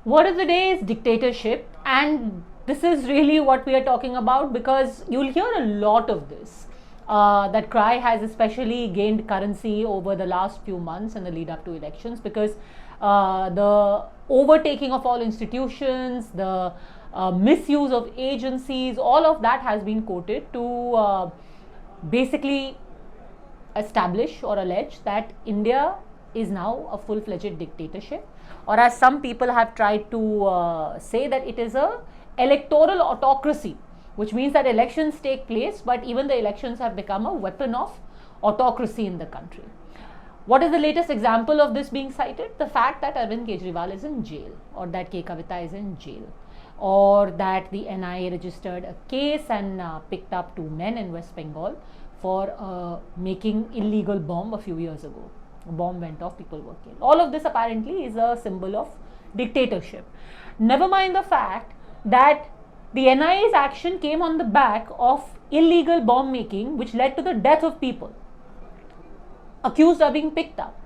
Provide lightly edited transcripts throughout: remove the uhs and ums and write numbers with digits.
Word of the day is dictatorship, and this is really what we are talking about, because you'll hear a lot of this. That cry has especially gained currency over the last few months in the lead up to elections, because the overtaking of all institutions, the misuse of agencies, all of that has been quoted to basically establish or allege that India is now a full-fledged dictatorship, or as some people have tried to say, that it is a electoral autocracy, which means that elections take place, but even the elections have become a weapon of autocracy in the country. What is the latest example of this being cited? The fact that Arvind Kejriwal is in jail, or that K. Kavita is in jail, or that the NIA registered a case and picked up 2 men in West Bengal for making illegal bomb a few years ago. A bomb went off, people were killed. All of this apparently is a symbol of dictatorship. Never mind the fact that the NIA's action came on the back of illegal bomb making, which led to the death of people. Accused are being picked up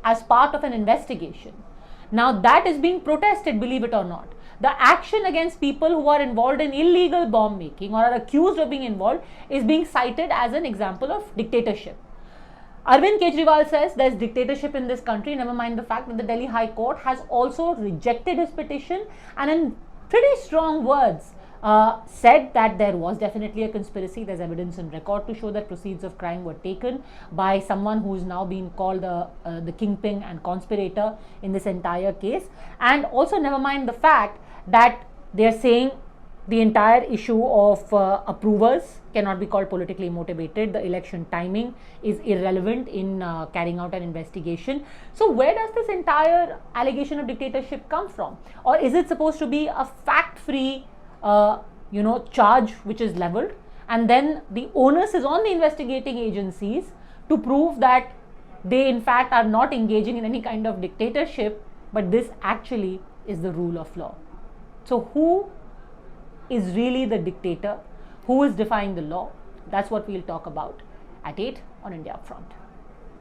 as part of an investigation. Now that is being protested, believe it or not. The action against people who are involved in illegal bomb making or are accused of being involved is being cited as an example of dictatorship. Arvind Kejriwal says there's dictatorship in this country, never mind the fact that the Delhi High Court has also rejected his petition and in pretty strong words said that there was definitely a conspiracy. There's evidence in record to show that proceeds of crime were taken by someone who is now being called the kingpin and conspirator in this entire case. And also never mind the fact that they're saying the entire issue of approvers cannot be called politically motivated. The election timing is irrelevant in carrying out an investigation. So where does this entire allegation of dictatorship come from? Or is it supposed to be a fact-free charge which is leveled, and then the onus is on the investigating agencies to prove that they in fact are not engaging in any kind of dictatorship, but this actually is the rule of law. So who is really the dictator? Who is defying the law? That's what we'll talk about at 8 on India Upfront.